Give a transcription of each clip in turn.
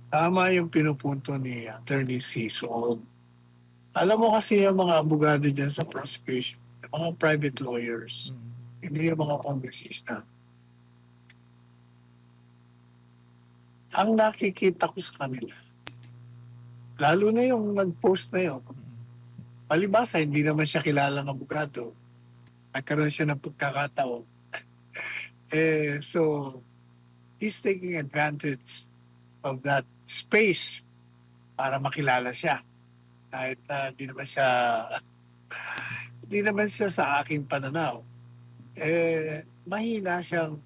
Tama yung pinupunto ni Attorney Sison. Alam mo kasi yung mga abogado dyan sa prosecution, yung mga private lawyers, hindi yung mga kongresista. Ang nakikita ko sa kanila, lalo na yung nag-post na yun, palibasa, hindi naman siya kilalang abogado. Nagkaroon siya ng pagkakataon. So, he's taking advantage of that space para makilala siya. Kahit hindi naman siya sa aking pananaw. Mahina siyang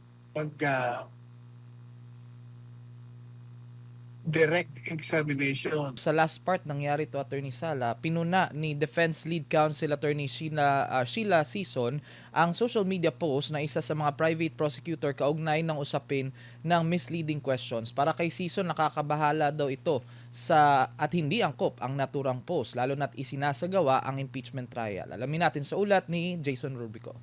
direct examination. Sa last part nangyari to, Attorney Sala, pinuna ni Defense Lead Counsel Attorney Sheila Sison ang social media post na isa sa mga private prosecutor kaugnay ng usapin ng misleading questions. Para kay Sison, nakakabahala daw ito at hindi angkop ang naturang post, lalo na't isinasagawa ang impeachment trial. Alamin natin sa ulat ni Jason Rubico.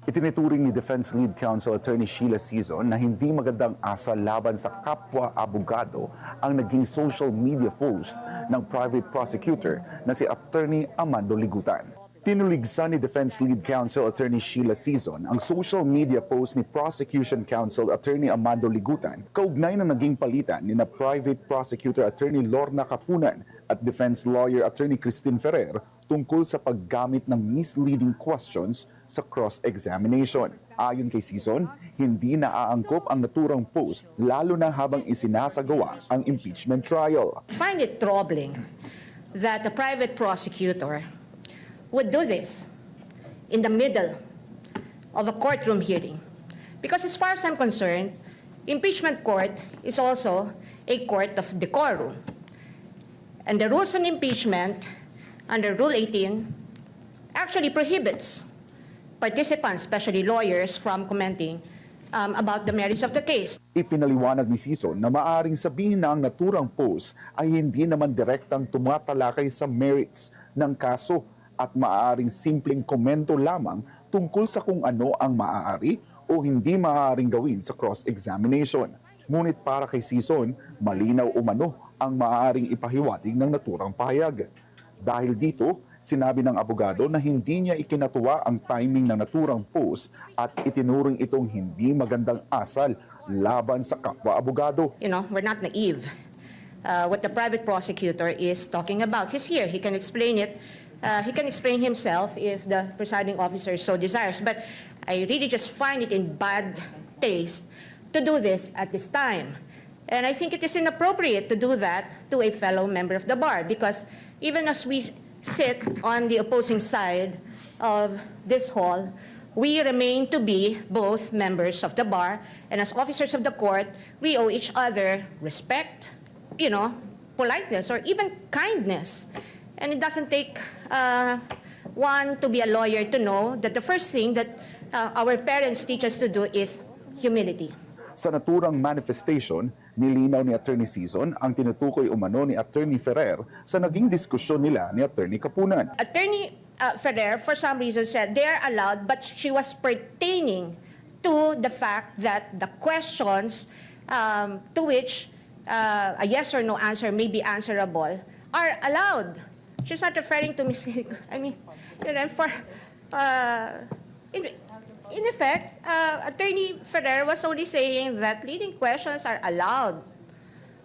Itinuturing ni Defense Lead Counsel Attorney Sheila Sison na hindi magandang asa laban sa kapwa-abogado ang naging social media post ng private prosecutor na si Attorney Amando Ligutan. Tinuligsan ni Defense Lead Counsel Attorney Sheila Sison ang social media post ni Prosecution Counsel Attorney Amando Ligutan kaugnay na naging palitan ni na Private Prosecutor Attorney Lorna Kapunan at Defense Lawyer Attorney Christine Ferrer tungkol sa paggamit ng misleading questions sa cross-examination. Ayon kay Sison, hindi naaangkop ang naturang post lalo na habang isinasagawa ang impeachment trial. I find it troubling that a private prosecutor would do this in the middle of a courtroom hearing. Because as far as I'm concerned, impeachment court is also a court of decorum. And the rules on impeachment under Rule 18 actually prohibits participants, especially lawyers, from commenting about the merits of the case. Ipinaliwanag ni Sison na maaring sabihin na ang naturang post ay hindi naman direktang tumatalakay sa merits ng kaso at maaaring simpleng komento lamang tungkol sa kung ano ang maaari o hindi maaaring gawin sa cross-examination. Ngunit para kay Sison, malinaw umano ang maaaring ipahiwatig ng naturang pahayag. Dahil dito, sinabi ng abogado na hindi niya ikinatuwa ang timing ng naturang post at itinuring itong hindi magandang asal laban sa kapwa-abogado. You know, we're not naive. What the private prosecutor is talking about, he's here. He can explain it. He can explain himself if the presiding officer so desires. But I really just find it in bad taste to do this at this time. And I think it is inappropriate to do that to a fellow member of the bar because even as we sit on the opposing side of this hall, we remain to be both members of the bar, and as officers of the court, we owe each other respect, you know, politeness, or even kindness. And it doesn't take one to be a lawyer to know that the first thing that our parents teach us to do is humility. Sa naturang manifestation, nilinaw ni Attorney Sison ang tinutukoy umano ni Attorney Ferrer sa naging diskusyon nila ni Attorney Kapunan. Attorney Ferrer, for some reason, said they are allowed, but she was pertaining to the fact that the questions to which a yes or no answer may be answerable are allowed. She's not referring to misleading. I mean, you know, in effect, Attorney Ferrer was only saying that leading questions are allowed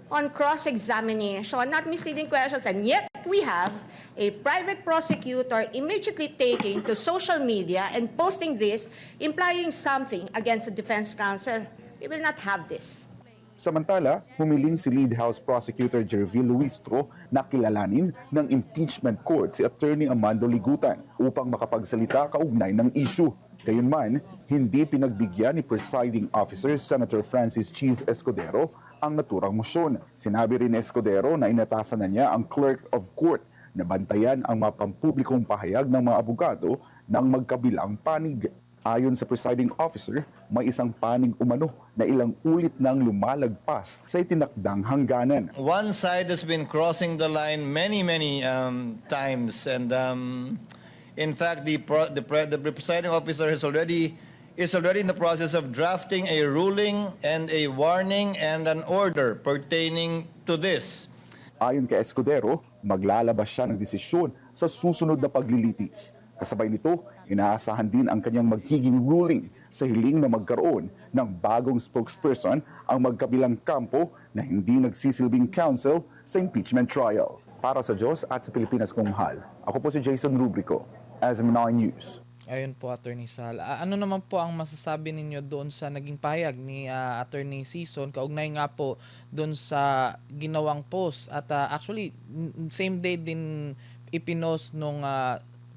on cross-examination, not misleading questions, and yet we have a private prosecutor immediately taking to social media and posting this, implying something against the defense counsel. We will not have this. Samantala, humiling si Lead House Prosecutor Jervil Luistro na kilalanin ng impeachment court si Attorney Amando Ligutan upang makapagsalita kaugnay ng issue. Gayunman, hindi pinagbigyan ni Presiding Officer Senator Francis Cheese Escudero ang naturang motion. Sinabi rin ni Escudero na inatasan na niya ang Clerk of Court na bantayan ang mga pampublikong pahayag ng mga abogado ng magkabilang panig. Ayon sa presiding officer, may isang panig umano na ilang ulit nang lumalagpas sa itinakdang hangganan. One side has been crossing the line many times, and in fact, the presiding officer has already is already in the process of drafting a ruling and a warning and an order pertaining to this. Ayon kay Escudero, maglalabas siya ng desisyon sa susunod na paglilitis. Kasabay nito, inaasahan din ang kanyang magiging ruling sa hiling na magkaroon ng bagong spokesperson ang magkabilang kampo na hindi nagsisilbing counsel sa impeachment trial. Para sa Diyos at sa Pilipinas kong mahal, ako po si Jason Rubrico, SMNI News. Ayun po, Attorney Sal. Ano naman po ang masasabi ninyo doon sa naging pahayag ni Attorney Sison kaugnay nga po doon sa ginawang post at actually same day din ipinost nung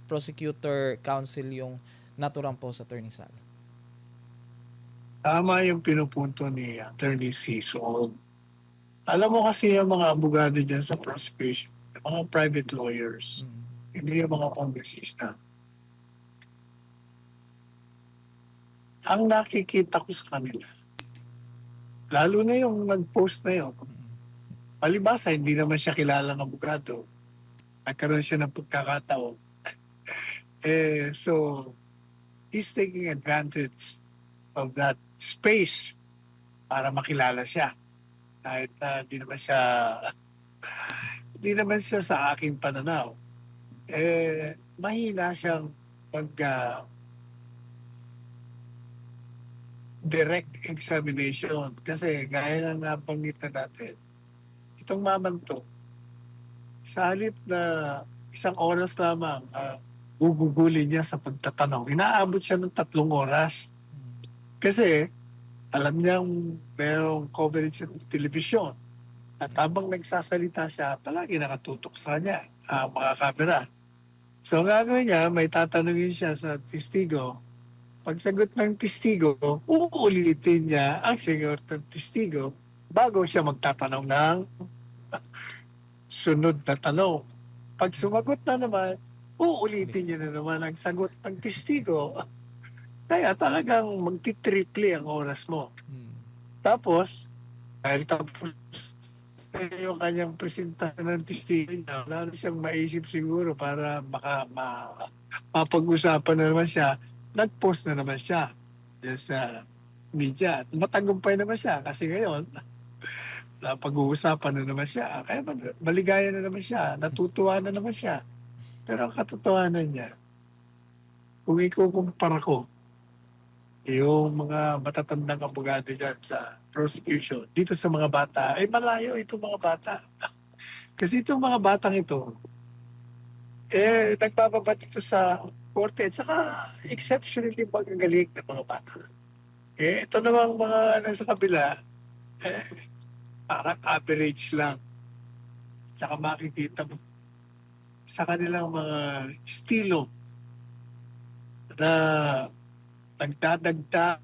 prosecutor counsel yung naturang post, Attorney Sal? Tama yung pinupunto ni Attorney Sison. Alam mo kasi yung mga abogado dyan sa prosecution, mga private lawyers, hindi yung mga kongresista. Ang nakikita ko sa kanila, lalo na yung nag-post na yun, palibasa, hindi naman siya kilalang abogado. Nagkaroon siya ng pagkakataon. So, he's taking advantage of that space para makilala siya. Kahit hindi naman siya sa aking pananaw. Mahina siyang direct examination. Kasi gaya na nabanggit natin, itong mamang to, sa halip na isang oras lamang gugugulin niya sa pagtatanong, inaabot siya ng 3 oras. Kasi alam niyang merong coverage sa telebisyon. At habang nagsasalita siya, palagi nakatutok sa kanya, mga kamera. So ang gagawin niya, may tatanungin siya sa testigo. Pagsagot ng testigo, uulitin niya ang sagot ng testigo bago siya magtatanong ng sunod na tanong. Pag sumagot na naman, uulitin niya na naman ang sagot ng testigo. Kaya talagang magtitriple ang oras mo. Tapos, dahil tapos yung kanyang presentahan ng testigo niya, wala na siyang maisip siguro para mapag-usapan na naman siya. Nag-post na naman siya sa media. Matagumpay naman siya kasi ngayon, napag-uusapan na naman siya. Kaya maligaya na naman siya. Natutuwa na naman siya. Pero ang katotohanan niya, kung ikukumpara ko yung mga matatandang abogado dyan sa prosecution, dito sa mga bata, ay malayo itong mga bata. Kasi itong mga batang ito, nagbababat ito sa korte at saka exceptionally magagaling ng mga bata. Ito namang mga nasa kabila, parang average lang. Tsaka makikita mo sa kanilang mga estilo na nagdadagdag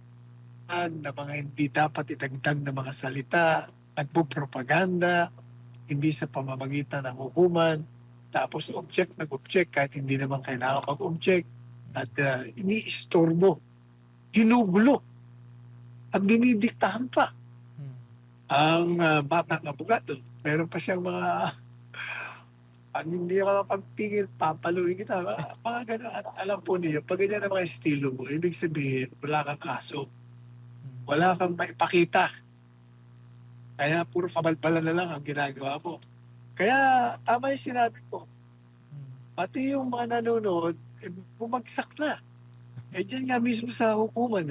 na mga hindi dapat idagdag na mga salita, nagpupropaganda, hindi sa pamamagitan ng hukuman, tapos nag-object kahit hindi naman kailangan mag-object, at ini-istorbo, ginugulo, at dinidiktahan pa ang batang abogado. Meron pa siyang mga pag hindi ako napagpigil, papaluin kita. Mga gano'n. At alam po niyo, pag ganyan ang mga estilo mo, ibig sabihin, wala kang kaso. Wala kang maipakita. Kaya puro kabalbalan na lang ang ginagawa mo. Kaya tama yung sinabi ko. Pati yung mga nanonood, bumagsak na. Diyan nga mismo sa hukuman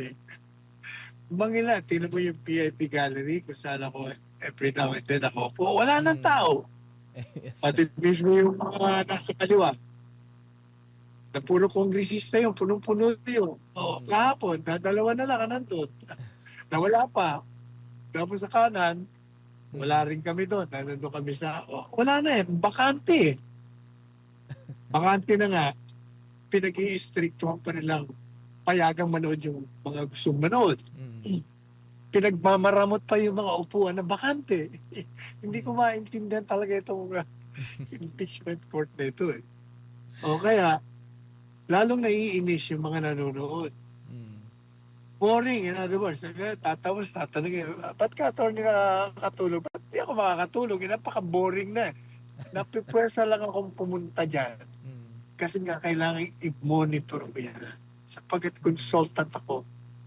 Mangila, tinan mo yung PIP gallery kung saan ako every now and then ako po. Wala nang tao. Yes. Pati mismo yung mga nasa kaliwa. Na puro kongresista yun, punong-puno yun. Kahapon, dalawa na lang nandun. Nawala pa. Tapos sa kanan, wala rin kami doon. Nandun kami sa, wala na bakante. Bakante na nga. Pinag-i-strictuhan pa nilang payagang manood yung mga gustong manood. Pinagmamaramot pa yung mga upuan na bakante. Hindi ko maintindihan talaga itong impeachment court na ito O kaya, lalong naiinis yung mga nanonood. Boring, in other words. Tatapos, tatanungin, ba't ka attorney nakakatulog? Ba't di ako makakatulog? Napaka-boring na Napipwersa lang akong pumunta dyan. Kasi nga kailangan i-monitor ko yan. Sapagkat consultant ako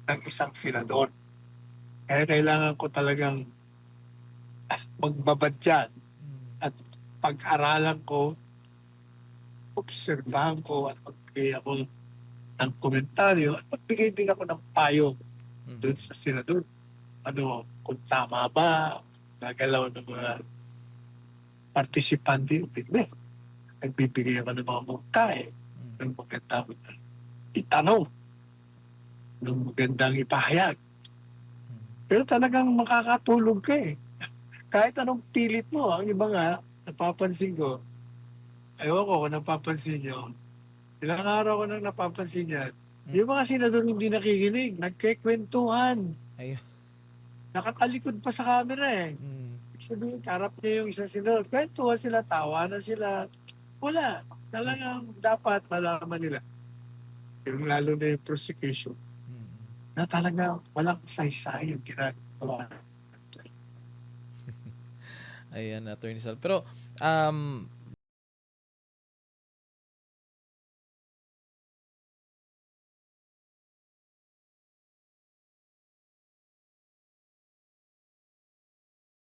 ng isang senador. Kaya kailangan ko talagang magbabad dyan at pag-aralan ko, obserbahan ko at magbigay ako ng komentaryo at magbigay din ako ng payo doon sa senador. Ano, kung tama ba, nagalaw ng mga partisipante o hindi. Nagbibigay ako ng mga mungkahe ng magandang itanong, ng magandang ipahayag. Pero talagang makakatulog ka eh. Kahit anong pilit mo, ang iba nga, napapansin ko, ewan ko kung napapansin nyo, ilang araw ko nang napapansin yan, yung mga senador hindi nakikinig, nagkikwentuhan. Ayun. Nakatalikod pa sa camera eh. Sabihin, karap niya yung isang senador. Kwentuhan sila, tawa na sila. Wala. Talagang dapat malaman nila. Yung lalo na yung prosecution, na talagang walang saysay yung ginagawa. Ayan, Attorney Sal. Pero